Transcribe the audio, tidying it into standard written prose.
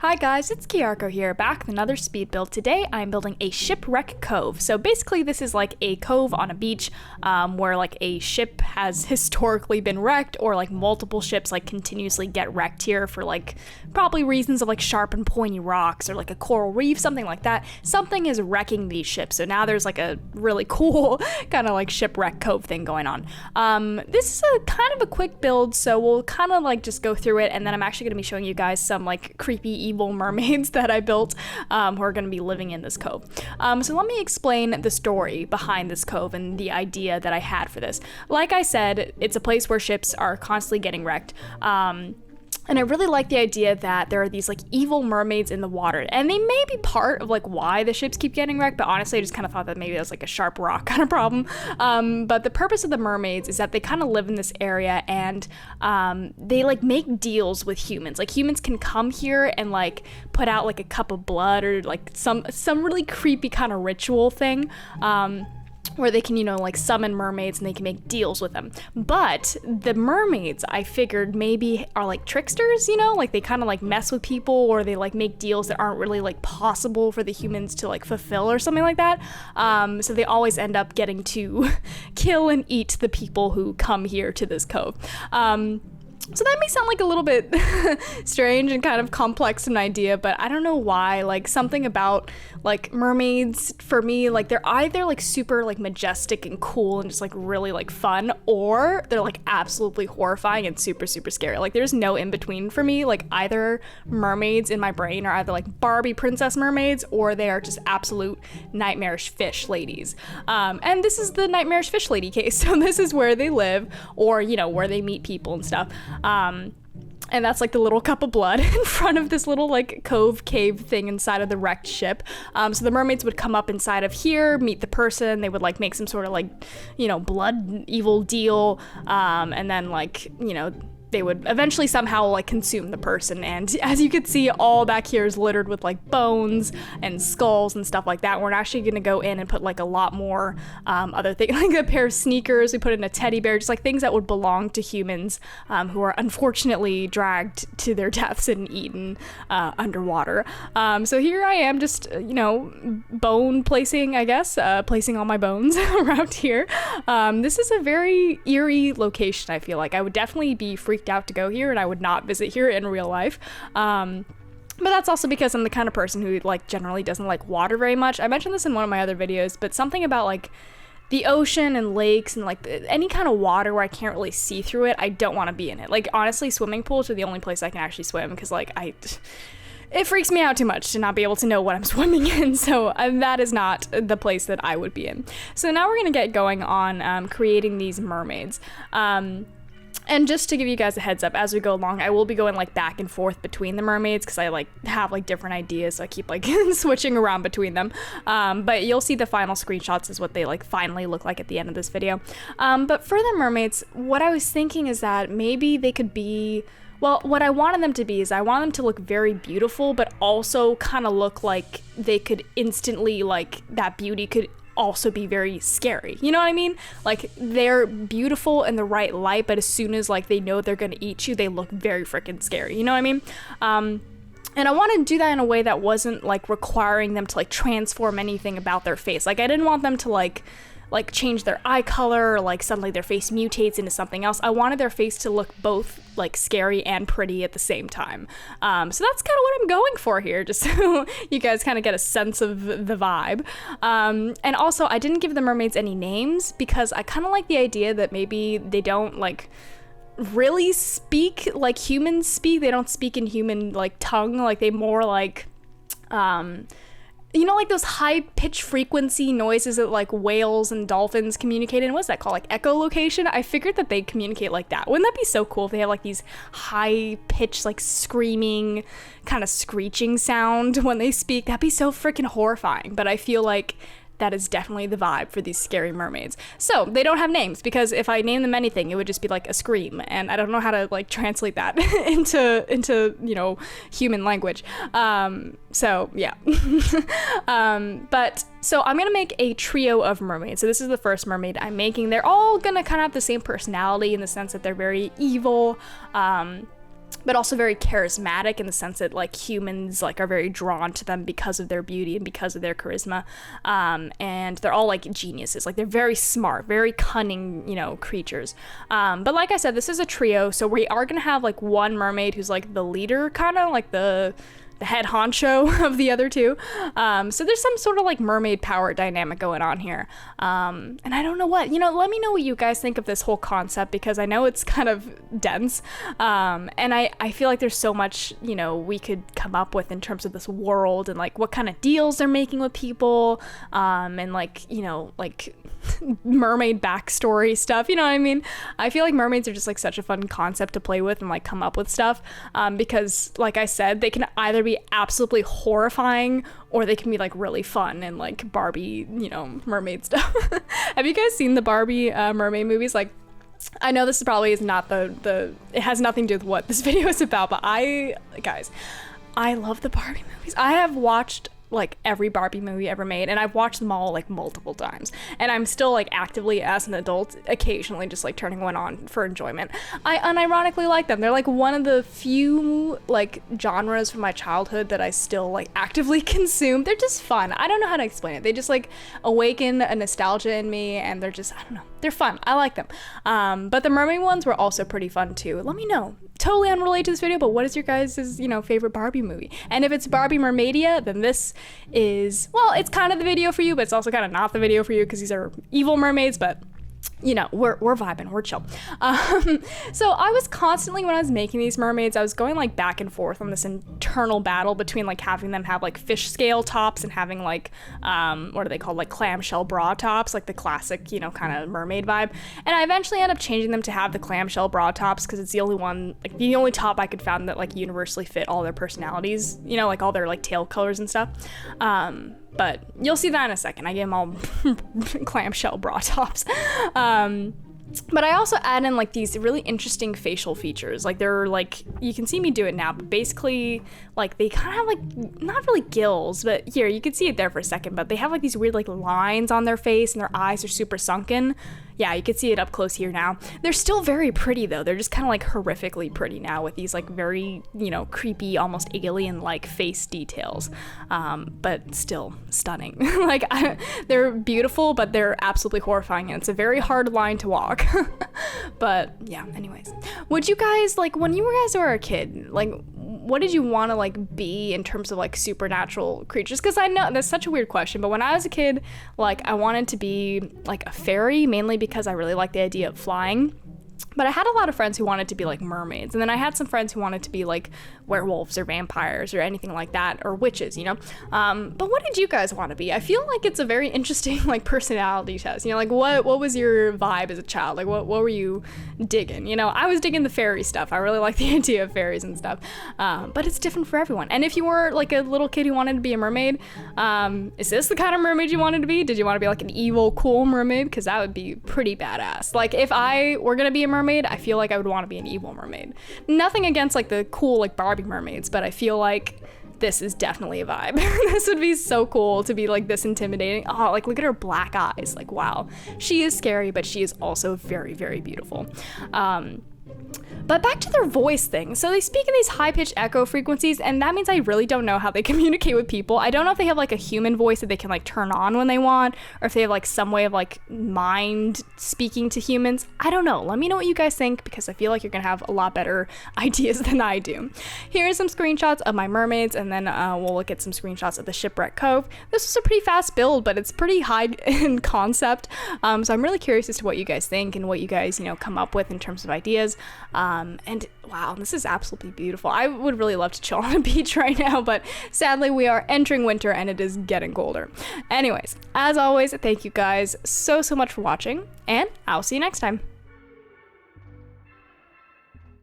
Hi guys, it's Kiarko here, back with another speed build. Today I'm building a Shipwreck Cove. So basically this is like a cove on a beach where like a ship has historically been wrecked, or like multiple ships like continuously get wrecked here for like probably reasons of like sharp and pointy rocks or like a coral reef, something like that. Something is wrecking these ships. So now there's like a really cool kind of like Shipwreck Cove thing going on. This is a kind of a quick build, so we'll kind of like just go through it, and then I'm actually going to be showing you guys some like creepy evil mermaids that I built who are going to be living in this cove. So let me explain the story behind this cove and the idea that I had for this. Like I said, it's a place where ships are constantly getting wrecked. And I really like the idea that there are these like evil mermaids in the water, and they may be part of like why the ships keep getting wrecked, but honestly I just kind of thought that maybe that was like a sharp rock kind of problem. But the purpose of the mermaids is that they kind of live in this area, and they like make deals with humans. Like humans can come here and like put out like a cup of blood or like some really creepy kind of ritual thing. Where they can, you know, like summon mermaids and they can make deals with them. But the mermaids, I figured maybe are like tricksters, you know, like they kind of like mess with people, or they like make deals that aren't really like possible for the humans to like fulfill or something like that. So they always end up getting to kill and eat the people who come here to this cove. So that may sound like a little bit strange and kind of complex an idea, but I don't know why. Like something about like mermaids for me, like they're either like super like majestic and cool and just like really like fun, or they're like absolutely horrifying and super scary. Like there's no in between for me. Like either mermaids in my brain are either like Barbie princess mermaids, or they are just absolute nightmarish fish ladies. And this is the nightmarish fish lady case. So this is where they live, or you know, where they meet people and stuff. And that's like the little cup of blood in front of this little like cove cave thing inside of the wrecked ship. So the mermaids would come up inside of here, meet the person, they would like make some sort of like, you know, blood evil deal, and then like, you know, they would eventually somehow like consume the person. And as you can see, all back here is littered with like bones and skulls and stuff like that. We're actually gonna go in and put like a lot more other things, like a pair of sneakers, we put in a teddy bear, just like things that would belong to humans who are unfortunately dragged to their deaths and eaten underwater. So here I am just, you know, bone placing, I guess, placing all my bones around here. This is a very eerie location, I feel like. I would definitely be freaked out to go here, and I would not visit here in real life. But that's also because I'm the kind of person who like generally doesn't like water very much. I mentioned this in one of my other videos, but something about like the ocean and lakes and like any kind of water where I can't really see through it, I don't want to be in it. Like honestly, swimming pools are the only place I can actually swim, because like it freaks me out too much to not be able to know what I'm swimming in, so that is not the place that I would be in. So now we're gonna get going on creating these mermaids. And just to give you guys a heads up, as we go along, I will be going like back and forth between the mermaids, because I like have like different ideas, so I keep like switching around between them. But you'll see the final screenshots is what they like finally look like at the end of this video. But for the mermaids, what I was thinking is that maybe they could be, well, what I wanted them to be is I want them to look very beautiful, but also kind of look like they could instantly, like that beauty could also be very scary, you know what I mean? Like they're beautiful in the right light, but as soon as like they know they're gonna eat you, they look very freaking scary, you know what I mean? And I wanted to do that in a way that wasn't like requiring them to like transform anything about their face. Like I didn't want them to like change their eye color, or like suddenly their face mutates into something else. I wanted their face to look both like scary and pretty at the same time. So that's kind of what I'm going for here, just so you guys kind of get a sense of the vibe. And also I didn't give the mermaids any names, because I kind of like the idea that maybe they don't like really speak like humans speak. They don't speak in human like tongue, like they more like you know, like those high pitch frequency noises that like whales and dolphins communicate in. What's that called? Like echolocation? I figured that they communicate like that. Wouldn't that be so cool if they have like these high pitch, like screaming, kind of screeching sound when they speak? That'd be so freaking horrifying. But I feel like that is definitely the vibe for these scary mermaids. So they don't have names, because if I name them anything, it would just be like a scream, and I don't know how to like translate that into you know, human language. So yeah. But so I'm gonna make a trio of mermaids. So this is the first mermaid I'm making. They're all gonna kind of have the same personality in the sense that they're very evil. but also very charismatic in the sense that like humans like are very drawn to them because of their beauty and because of their charisma. And they're all like geniuses. Like they're very smart, very cunning, you know, creatures. But like I said, this is a trio, so we are gonna have like one mermaid who's like the leader, kind of like the head honcho of the other two. So there's some sort of like mermaid power dynamic going on here. And I don't know what, you know, let me know what you guys think of this whole concept, because I know it's kind of dense. And I feel like there's so much, you know, we could come up with in terms of this world and like what kind of deals they're making with people. And like, you know, like mermaid backstory stuff, you know what I mean? I feel like mermaids are just like such a fun concept to play with and like come up with stuff, because like I said, they can either be absolutely horrifying or they can be like really fun and like Barbie, you know, mermaid stuff. Have you guys seen the Barbie mermaid movies? Like, I know this probably is not the it has nothing to do with what this video is about, but I love the Barbie movies. I have watched like every Barbie movie ever made, and I've watched them all like multiple times, and I'm still like actively as an adult occasionally just like turning one on for enjoyment. I unironically like them. They're like one of the few like genres from my childhood that I still like actively consume. They're just fun. I don't know how to explain it. They just like awaken a nostalgia in me, and they're just, I don't know, they're fun. I like them. But the mermaid ones were also pretty fun too. Let me know. Totally unrelated to this video, but what is your guys' you know, favorite Barbie movie? And if it's Barbie Mermaidia, then this is, well, it's kind of the video for you, but it's also kind of not the video for you, because these are evil mermaids. But you know, we're vibing, we're chill. So I was constantly, when I was making these mermaids, I was going like back and forth on this internal battle between like having them have like fish scale tops and having like, what are they called? Like clamshell bra tops, like the classic, you know, kind of mermaid vibe. And I eventually ended up changing them to have the clamshell bra tops, because it's the only one, like the only top I could find that like universally fit all their personalities, you know, like all their like tail colors and stuff. But you'll see that in a second. I gave them all clamshell bra tops. But I also add in like these really interesting facial features. Like they're like, you can see me do it now, but basically like they kind of have like, not really gills, but here you can see it there for a second, but they have like these weird like lines on their face, and their eyes are super sunken. Yeah, you can see it up close here now. They're still very pretty though. They're just kind of like horrifically pretty now with these like very, you know, creepy, almost alien-like face details. But still stunning. Like they're beautiful, but they're absolutely horrifying, and it's a very hard line to walk. But yeah, anyways. Would you guys, like when you guys were a kid, like what did you want to like be in terms of like supernatural creatures? Because I know that's such a weird question, but when I was a kid, like I wanted to be like a fairy, mainly because I really like the idea of flying. But I had a lot of friends who wanted to be like mermaids, and then I had some friends who wanted to be like werewolves or vampires or anything like that, or witches, you know. But what did you guys want to be? I feel like it's a very interesting like personality test, you know, like what was your vibe as a child? Like what were you digging? You know, I was digging the fairy stuff. I really like the idea of fairies and stuff. But it's different for everyone. And if you were like a little kid who wanted to be a mermaid, is this the kind of mermaid you wanted to be? Did you want to be like an evil, cool mermaid? Because that would be pretty badass. Like if I were gonna be a mermaid, I feel like I would want to be an evil mermaid. Nothing against like the cool like Barbie mermaids, but I feel like this is definitely a vibe. This would be so cool to be like this intimidating. Oh, like look at her black eyes. Like wow, she is scary, but she is also very, very beautiful. But back to their voice thing. So they speak in these high-pitched echo frequencies, and that means I really don't know how they communicate with people. I don't know if they have like a human voice that they can like turn on when they want, or if they have like some way of like mind speaking to humans. I don't know. Let me know what you guys think, because I feel like you're gonna have a lot better ideas than I do. Here are some screenshots of my mermaids, and then we'll look at some screenshots of the Shipwreck Cove. This was a pretty fast build, but it's pretty high in concept. So I'm really curious as to what you guys think and what you guys, you know, come up with in terms of ideas. And wow, this is absolutely beautiful. I would really love to chill on a beach right now, but sadly we are entering winter and it is getting colder. Anyways, as always, thank you guys so much for watching, and I'll see you next time.